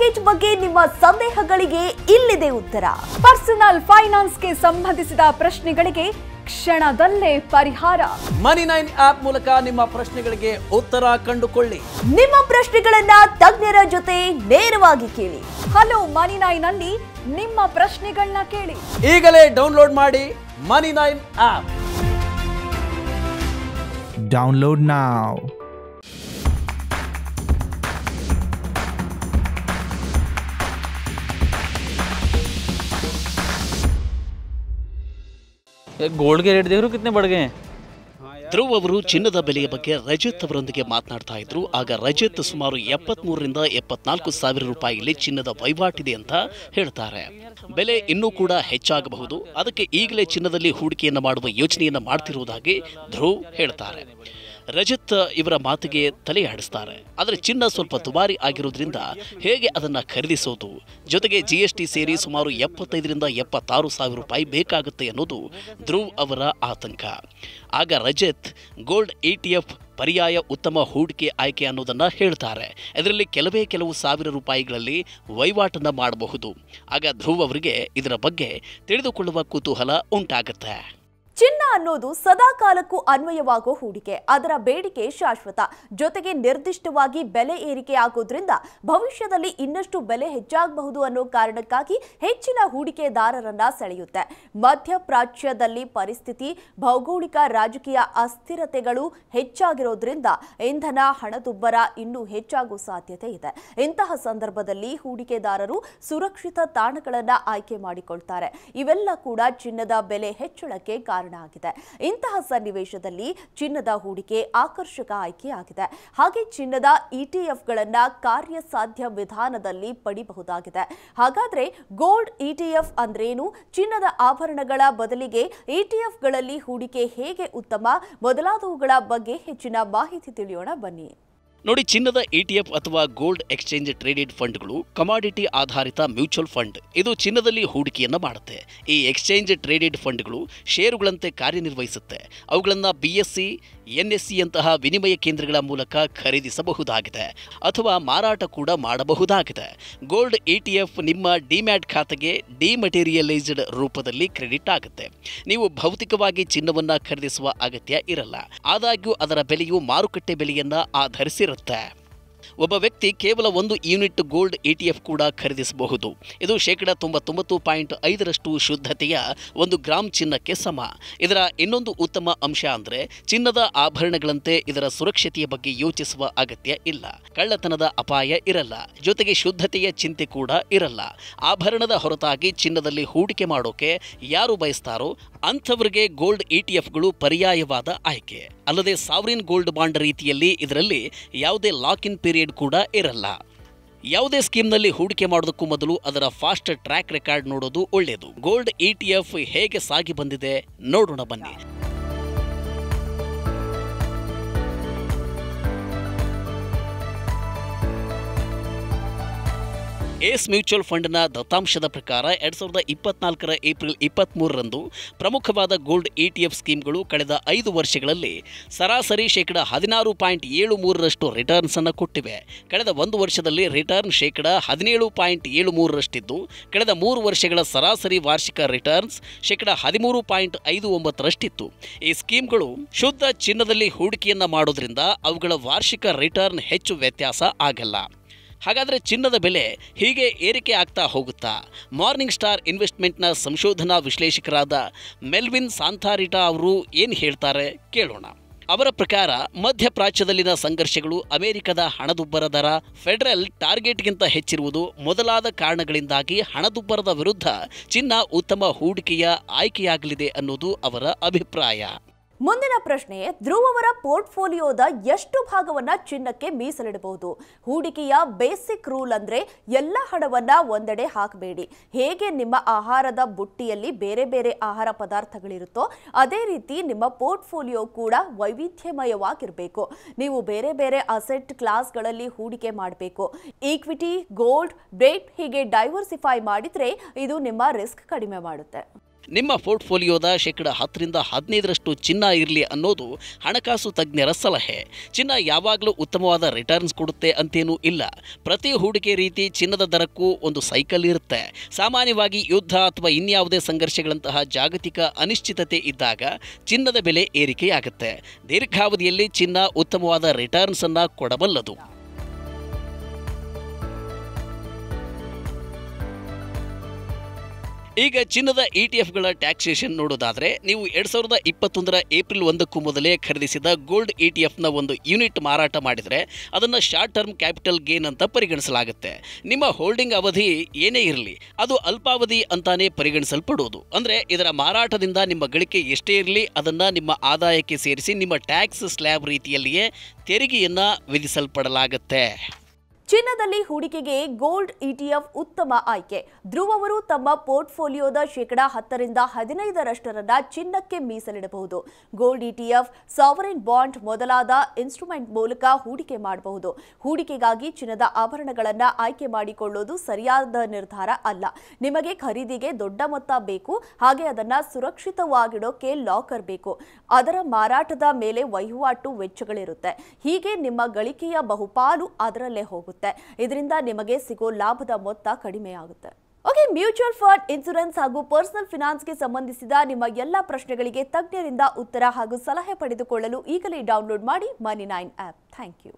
Mortgage ಬಗ್ಗೆ ನಿಮ್ಮ ಸಂದೇಹಗಳಿಗೆ ಇಲ್ಲಿದೆ ಉತ್ತರ. ಪರ್ಸನಲ್ ಫೈನಾನ್ಸ್ಗೆ ಸಂಬಂಧಿಸಿದ ಪ್ರಶ್ನೆಗಳಿಗೆ ಕ್ಷಣದಲ್ಲೇ ಪರಿಹಾರ. ಮನಿ9 ಆಪ್ ಮೂಲಕ ನಿಮ್ಮ ಪ್ರಶ್ನೆಗಳಿಗೆ ಉತ್ತರ ಕಂಡುಕೊಳ್ಳಿ. ನಿಮ್ಮ ಪ್ರಶ್ನೆಗಳನ್ನ ತಜ್ಞರ ಜೊತೆ ನೇರವಾಗಿ ಕೇಳಿ. ಹಲೋ ಮನಿ9 ಅಲ್ಲಿ ನಿಮ್ಮ ಪ್ರಶ್ನೆಗಳನ್ನ ಕೇಳಿ. ಈಗಲೇ ಡೌನ್ಲೋಡ್ ಮಾಡಿ ಮನಿ9 ಆಪ್. Download now. गोल्ड के रेट देख रहे हो कितने बढ़ गए हैं. ಧ್ರುವ್ ಅವರು ಚಿನ್ನದ ಬೆಲೆಯ ಬಗ್ಗೆ ರಜತ್ ಅವರೊಂದಿಗೆ ಮಾತನಾಡ್ತಾ ಇದ್ರು. ಆಗ ರಜತ್ ಸುಮಾರು 73ರಿಂದ 74 ಸಾವಿರ ರೂಪಾಯಿಯಲ್ಲಿ ಚಿನ್ನದ ವಹಿವಾಟಿದೆ ಅಂತ ಹೇಳ್ತಾರೆ. ಬೆಲೆ ಇನ್ನೂ ಕೂಡ ಹೆಚ್ಚಾಗಬಹುದು, ಅದಕ್ಕೆ ಈಗಲೇ ಚಿನ್ನದಲ್ಲಿ ಹೂಡಿಕೆಯನ್ನು ಮಾಡುವ ಯೋಚನೆಯನ್ನು ಮಾಡ್ತಿರುವುದಾಗಿ ಧ್ರುವ್ ಹೇಳ್ತಾರೆ. ರಜತ್ ಇವರ ಮಾತಿಗೆ ತಲೆ ಆಡಿಸ್ತಾರೆ. ಆದರೆ ಚಿನ್ನ ಸ್ವಲ್ಪ ದುಬಾರಿ ಆಗಿರೋದ್ರಿಂದ ಹೇಗೆ ಅದನ್ನು ಖರೀದಿಸೋದು, ಜೊತೆಗೆ GST ಸೇರಿ ಸುಮಾರು 75ರಿಂದ 76 ಸಾವಿರ ರೂಪಾಯಿ ಬೇಕಾಗುತ್ತೆ ಅನ್ನೋದು ಧ್ರುವ್ ಅವರ ಆತಂಕ. ಆಗ ರಜತ್ ಗೋಲ್ಡ್ ETF ಪರ್ಯಾಯ ಉತ್ತಮ ಹೂಡಿಕೆ ಆಯ್ಕೆ ಅನ್ನೋದನ್ನು ಹೇಳ್ತಾರೆ. ಇದರಲ್ಲಿ ಕೆಲವು ಸಾವಿರ ರೂಪಾಯಿಗಳಲ್ಲಿ ವಹಿವಾಟನ್ನು ಮಾಡಬಹುದು. ಆಗ ಧ್ರುವ್ ಅವರಿಗೆ ಇದರ ಬಗ್ಗೆ ತಿಳಿದುಕೊಳ್ಳುವ ಕುತೂಹಲ ಉಂಟಾಗುತ್ತೆ. ಚಿನ್ನ ಅನ್ನೋದು ಸದಾ ಕಾಲಕ್ಕೂ ಅನ್ವಯವಾಗೋ ಹೂಡಿಕೆ. ಅದರ ಬೇಡಿಕೆ ಶಾಶ್ವತ, ಜೊತೆಗೆ ನಿರ್ದಿಷ್ಟವಾಗಿ ಬೆಲೆ ಏರಿಕೆ ಆಗೋದ್ರಿಂದ ಭವಿಷ್ಯದಲ್ಲಿ ಇನ್ನಷ್ಟು ಬೆಲೆ ಹೆಚ್ಚಾಗಬಹುದು ಅನ್ನೋ ಕಾರಣಕ್ಕಾಗಿ ಹೆಚ್ಚಿನ ಹೂಡಿಕೆದಾರರನ್ನ ಸೆಳೆಯುತ್ತೆ. ಮಧ್ಯಪ್ರಾಚ್ಯದಲ್ಲಿ ಪರಿಸ್ಥಿತಿ, ಭೌಗೋಳಿಕ ರಾಜಕೀಯ ಅಸ್ಥಿರತೆಗಳು ಹೆಚ್ಚಾಗಿರೋದ್ರಿಂದ ಇಂಧನ ಹಣದುಬ್ಬರ ಇನ್ನೂ ಹೆಚ್ಚಾಗುವ ಸಾಧ್ಯತೆ ಇದೆ. ಇಂತಹ ಸಂದರ್ಭದಲ್ಲಿ ಹೂಡಿಕೆದಾರರು ಸುರಕ್ಷಿತ ತಾಣಗಳನ್ನು ಆಯ್ಕೆ ಮಾಡಿಕೊಳ್ತಾರೆ. ಇವೆಲ್ಲ ಕೂಡ ಚಿನ್ನದ ಬೆಲೆ ಹೆಚ್ಚಳಕ್ಕೆ ಕಾರಣ ಆಗಿದೆ. ಇಂತಹ ಸನ್ನಿವೇಶದಲ್ಲಿ ಚಿನ್ನದ ಹೂಡಿಕೆ ಆಕರ್ಷಕ ಆಯ್ಕೆಯಾಗಿದೆ. ಹಾಗೆ ಚಿನ್ನದ ETF ಕಾರ್ಯಸಾಧ್ಯ ವಿಧಾನದಲ್ಲಿ ಪಡಿಬಹುದಾಗಿದೆ. ಹಾಗಾದ್ರೆ ಗೋಲ್ಡ್ ETF ಅಂದ್ರೇನು? ಚಿನ್ನದ ಆಭರಣಗಳ ಬದಲಿಗೆ ETFಗಳಲ್ಲಿ ಹೂಡಿಕೆ ಹೇಗೆ ಉತ್ತಮ? ಮೊದಲಾದವುಗಳ ಬಗ್ಗೆ ಹೆಚ್ಚಿನ ಮಾಹಿತಿ ತಿಳಿಯೋಣ ಬನ್ನಿ. ನೋಡಿ, ಚಿನ್ನದ ETF ಅಥವಾ ಗೋಲ್ಡ್ ಎಕ್ಸ್ಚೇಂಜ್ ಟ್ರೇಡೆಡ್ ಫಂಡ್ಗಳು ಕಮಾಡಿಟಿ ಆಧಾರಿತ ಮ್ಯೂಚುವಲ್ ಫಂಡ್. ಇದು ಚಿನ್ನದಲ್ಲಿ ಹೂಡಿಕೆಯನ್ನು ಮಾಡುತ್ತೆ. ಈ ಎಕ್ಸ್ಚೇಂಜ್ ಟ್ರೇಡೆಡ್ ಫಂಡ್ಗಳು ಷೇರುಗಳಂತೆ ಕಾರ್ಯನಿರ್ವಹಿಸುತ್ತೆ. ಅವುಗಳನ್ನು BSE, NSE ಅಂತಹ ವಿನಿಮಯ ಕೇಂದ್ರಗಳ ಮೂಲಕ ಖರೀದಿಸಬಹುದಾಗಿದೆ ಅಥವಾ ಮಾರಾಟ ಕೂಡ ಮಾಡಬಹುದಾಗಿದೆ. ಗೋಲ್ಡ್ ETF ನಿಮ್ಮ ಡಿಮ್ಯಾಟ್ ಖಾತೆಗೆ ಡಿಮಟೀರಿಯಲೈಸ್ಡ್ ರೂಪದಲ್ಲಿ ಕ್ರೆಡಿಟ್ ಆಗುತ್ತೆ. ನೀವು ಭೌತಿಕವಾಗಿ ಚಿನ್ನವನ್ನು ಖರೀದಿಸುವ ಅಗತ್ಯ ಇರಲ್ಲ. ಆದಾಗ್ಯೂ ಅದರ ಬೆಲೆಯು ಮಾರುಕಟ್ಟೆ ಬೆಲೆಯನ್ನು ಆಧರಿಸಿರುತ್ತೆ. ಒಬ್ಬ ವ್ಯಕ್ತಿ ಕೇವಲ 1 ಯೂನಿಟ್ ಗೋಲ್ಡ್ ETF ಕೂಡ ಖರೀದಿಸಬಹುದು. ಇದು 99.5% ಶುದ್ಧತೆಯ 1 ಗ್ರಾಂ ಚಿನ್ನಕ್ಕೆ ಸಮ. ಇದರ ಇನ್ನೊಂದು ಉತ್ತಮ ಅಂಶ ಅಂದರೆ ಚಿನ್ನದ ಆಭರಣಗಳಂತೆ ಇದರ ಸುರಕ್ಷತೆಯ ಬಗ್ಗೆ ಯೋಚಿಸುವ ಅಗತ್ಯ ಇಲ್ಲ. ಕಳ್ಳತನದ ಅಪಾಯ ಇರಲ್ಲ, ಜೊತೆಗೆ ಶುದ್ಧತೆಯ ಚಿಂತೆ ಕೂಡ ಇರಲ್ಲ. ಆಭರಣದ ಹೊರತಾಗಿ ಚಿನ್ನದಲ್ಲಿ ಹೂಡಿಕೆ ಮಾಡೋಕೆ ಯಾರು ಬಯಸ್ತಾರೋ ಅಂಥವರಿಗೆ ಗೋಲ್ಡ್ ETFಗಳು ಪರ್ಯಾಯವಾದ ಆಯ್ಕೆ. ಅಲ್ಲದೆ ಸಾವರಿನ್ ಗೋಲ್ಡ್ ಬಾಂಡ್ ರೀತಿಯಲ್ಲಿ ಇದರಲ್ಲಿ ಯಾವುದೇ ಲಾಕ್ ಇನ್ ಪೀರಿಯಡ್ ಕೂಡ ಇರಲ್ಲ. ಯಾವುದೇ ಸ್ಕೀಮ್ನಲ್ಲಿ ಹೂಡಿಕೆ ಮಾಡೋದಕ್ಕೂ ಮೊದಲು ಅದರ ಫಾಸ್ಟ್ ಟ್ರ್ಯಾಕ್ ರೆಕಾರ್ಡ್ ನೋಡೋದು ಒಳ್ಳೆಯದು. ಗೋಲ್ಡ್ ETF ಹೇಗೆ ಸಾಗಿ ಬಂದಿದೆ ನೋಡೋಣ ಬನ್ನಿ. ಏಸ್ ಮ್ಯೂಚುವಲ್ ಫಂಡ್ನ ದತ್ತಾಂಶದ ಪ್ರಕಾರ 2024ರ ಏಪ್ರಿಲ್ 23ರಂದು ಪ್ರಮುಖವಾದ ಗೋಲ್ಡ್ ETF ಸ್ಕೀಮ್ಗಳು ಕಳೆದ 5 ವರ್ಷಗಳಲ್ಲಿ ಸರಾಸರಿ 16.73% ರಿಟರ್ನ್ಸ್ ಅನ್ನು ಕೊಟ್ಟಿವೆ. ಕಳೆದ 1 ವರ್ಷದಲ್ಲಿ ರಿಟರ್ನ್ 17.73%ಇದ್ದು, ಕಳೆದ 3 ವರ್ಷಗಳ ಸರಾಸರಿ ವಾರ್ಷಿಕ ರಿಟರ್ನ್ಸ್ 13.59%ಇತ್ತು. ಈ ಸ್ಕೀಮ್ಗಳು ಶುದ್ಧ ಚಿನ್ನದಲ್ಲಿ ಹೂಡಿಕೆಯನ್ನು ಮಾಡೋದ್ರಿಂದ ಅವುಗಳ ವಾರ್ಷಿಕ ರಿಟರ್ನ್ ಹೆಚ್ಚು ವ್ಯತ್ಯಾಸ ಆಗಲ್ಲ. ಹಾಗಾದರೆ ಚಿನ್ನದ ಬೆಲೆ ಹೀಗೆ ಏರಿಕೆ ಆಗ್ತಾ ಹೋಗುತ್ತಾ? ಮಾರ್ನಿಂಗ್ ಸ್ಟಾರ್ ಇನ್ವೆಸ್ಟ್ಮೆಂಟ್ನ ಸಂಶೋಧನಾ ವಿಶ್ಲೇಷಕರಾದ ಮೆಲ್ವಿನ್ ಸಾಂಥಾರಿಟಾ ಅವರು ಏನು ಹೇಳ್ತಾರೆ ಕೇಳೋಣ. ಅವರ ಪ್ರಕಾರ ಮಧ್ಯಪ್ರಾಚ್ಯದಲ್ಲಿನ ಸಂಘರ್ಷಗಳು, ಅಮೆರಿಕದ ಹಣದುಬ್ಬರ ದರ, ಫೆಡರಲ್ ಟಾರ್ಗೆಟ್ಗಿಂತ ಹೆಚ್ಚಿರುವುದು ಮೊದಲಾದ ಕಾರಣಗಳಿಂದಾಗಿ ಹಣದುಬ್ಬರದ ವಿರುದ್ಧ ಚಿನ್ನ ಉತ್ತಮ ಹೂಡಿಕೆಯ ಆಯ್ಕೆಯಾಗಲಿದೆ ಅನ್ನೋದು ಅವರ ಅಭಿಪ್ರಾಯ. ಮುಂದಿನ ಪ್ರಶ್ನೆ, ಧ್ರುವ್ ಅವರ ಪೋರ್ಟ್ಫೋಲಿಯೋದ ಎಷ್ಟು ಭಾಗವನ್ನ ಚಿನ್ನಕ್ಕೆ ಮೀಸಲಿಡಬಹುದು? ಹೂಡಿಕೆಯ ಬೇಸಿಕ್ ರೂಲ್ ಅಂದ್ರೆ ಎಲ್ಲ ಹಣವನ್ನ ಒಂದೆಡೆ ಹಾಕಬೇಡಿ. ಹೇಗೆ ನಿಮ್ಮ ಆಹಾರದ ಬುಟ್ಟಿಯಲ್ಲಿ ಬೇರೆ ಬೇರೆ ಆಹಾರ ಪದಾರ್ಥಗಳಿರುತ್ತೋ ಅದೇ ರೀತಿ ನಿಮ್ಮ ಪೋರ್ಟ್ಫೋಲಿಯೋ ಕೂಡ ವೈವಿಧ್ಯಮಯವಾಗಿರಬೇಕು. ನೀವು ಬೇರೆ ಬೇರೆ ಅಸೆಟ್ ಕ್ಲಾಸ್ಗಳಲ್ಲಿ ಹೂಡಿಕೆ ಮಾಡಬೇಕು. ಈಕ್ವಿಟಿ, ಗೋಲ್ಡ್, ಡೆಟ್ ಹೀಗೆ ಡೈವರ್ಸಿಫೈ ಮಾಡಿದ್ರೆ ಇದು ನಿಮ್ಮ ರಿಸ್ಕ್ ಕಡಿಮೆ ಮಾಡುತ್ತೆ. ನಿಮ್ಮ ಪೋರ್ಟ್ಫೋಲಿಯೋದ 10% ಚಿನ್ನ ಇರಲಿ ಅನ್ನೋದು ಹಣಕಾಸು ತಜ್ಞರ ಸಲಹೆ. ಚಿನ್ನ ಯಾವಾಗಲೂ ಉತ್ತಮವಾದ ರಿಟರ್ನ್ಸ್ ಕೊಡುತ್ತೆ ಅಂತೇನೂ ಇಲ್ಲ. ಪ್ರತಿ ಹೂಡಿಕೆ ರೀತಿ ಚಿನ್ನದ ದರಕ್ಕೂ ಒಂದು ಸೈಕಲ್ ಇರುತ್ತೆ. ಸಾಮಾನ್ಯವಾಗಿ ಯುದ್ಧ ಅಥವಾ ಇನ್ಯಾವುದೇ ಸಂಘರ್ಷಗಳಂತಹ ಜಾಗತಿಕ ಅನಿಶ್ಚಿತತೆ ಇದ್ದಾಗ ಚಿನ್ನದ ಬೆಲೆ ಏರಿಕೆಯಾಗುತ್ತೆ. ದೀರ್ಘಾವಧಿಯಲ್ಲಿ ಚಿನ್ನ ಉತ್ತಮವಾದ ರಿಟರ್ನ್ಸ್ ಅನ್ನು ಕೊಡಬಲ್ಲದು. ಈಗ ಚಿನ್ನದ ETF-ಗಳ ಟ್ಯಾಕ್ಸೇಷನ್ ನೋಡೋದಾದರೆ, ನೀವು 2021 ಏಪ್ರಿಲ್ 1ಕ್ಕೂ ಮೊದಲೇ ಖರೀದಿಸಿದ ಗೋಲ್ಡ್ ETF-ನ ಒಂದು ಯೂನಿಟ್ ಮಾರಾಟ ಮಾಡಿದರೆ ಅದನ್ನು ಶಾರ್ಟ್ ಟರ್ಮ್ ಕ್ಯಾಪಿಟಲ್ ಗೇನ್ ಅಂತ ಪರಿಗಣಿಸಲಾಗುತ್ತೆ. ನಿಮ್ಮ ಹೋಲ್ಡಿಂಗ್ ಅವಧಿ ಏನೇ ಇರಲಿ ಅದು ಅಲ್ಪಾವಧಿ ಅಂತಾನೆ ಪರಿಗಣಿಸಲ್ಪಡುವುದು. ಅಂದರೆ ಇದರ ಮಾರಾಟದಿಂದ ನಿಮ್ಮ ಗಳಿಕೆ ಎಷ್ಟೇ ಇರಲಿ ಅದನ್ನು ನಿಮ್ಮ ಆದಾಯಕ್ಕೆ ಸೇರಿಸಿ ನಿಮ್ಮ ಟ್ಯಾಕ್ಸ್ ಸ್ಲ್ಯಾಬ್ ರೀತಿಯಲ್ಲಿಯೇ ತೆರಿಗೆಯನ್ನು ವಿಧಿಸಲ್ಪಡಲಾಗುತ್ತೆ. ಚಿನ್ನದಲ್ಲಿ ಹೂಡಿಕೆಗೆ ಗೋಲ್ಡ್ ETF ಉತ್ತಮ ಆಯ್ಕೆ. ಧ್ರುವವರು ತಮ್ಮ ಪೋರ್ಟ್ಫೋಲಿಯೋದ 10% ಚಿನ್ನಕ್ಕೆ ಮೀಸಲಿಡಬಹುದು. ಗೋಲ್ಡ್ ETF, ಸಾವರಿನ್ ಬಾಂಡ್ ಮೊದಲಾದ ಇನ್ಸ್ಟ್ರೂಮೆಂಟ್ ಮೂಲಕ ಹೂಡಿಕೆ ಮಾಡಬಹುದು. ಹೂಡಿಕೆಗಾಗಿ ಚಿನ್ನದ ಆಭರಣಗಳನ್ನು ಆಯ್ಕೆ ಮಾಡಿಕೊಳ್ಳೋದು ಸರಿಯಾದ ನಿರ್ಧಾರ ಅಲ್ಲ. ನಿಮಗೆ ಖರೀದಿಗೆ ದೊಡ್ಡ ಮೊತ್ತ ಬೇಕು, ಹಾಗೆ ಅದನ್ನು ಸುರಕ್ಷಿತವಾಗಿಡೋಕೆ ಲಾಕರ್ ಬೇಕು. ಅದರ ಮಾರಾಟದ ಮೇಲೆ ವಹಿವಾಟು ವೆಚ್ಚಗಳಿರುತ್ತೆ. ಹೀಗೆ ನಿಮ್ಮ ಗಳಿಕೆಯ ಬಹುಪಾಲು ಅದರಲ್ಲೇ ಹೋಗುತ್ತೆ. ಇದರಿಂದ ನಿಮಗೆ ಸಿಗೋ ಲಾಭದ ಮೊತ್ತ ಕಡಿಮೆಯಾಗುತ್ತೆ. ಓಕೆ, ಮ್ಯೂಚುವಲ್ ಫಂಡ್, ಇನ್ಶೂರೆನ್ಸ್ ಹಾಗೂ ಪರ್ಸನಲ್ ಫಿನಾನ್ಸ್ಗೆ ಸಂಬಂಧಿಸಿದ ನಿಮ್ಮ ಎಲ್ಲ ಪ್ರಶ್ನೆಗಳಿಗೆ ತಜ್ಞರಿಂದ ಉತ್ತರ ಹಾಗೂ ಸಲಹೆ ಪಡೆದುಕೊಳ್ಳಲು ಈಗಲೇ ಡೌನ್ಲೋಡ್ ಮಾಡಿ Money9 ಆಪ್. Thank you.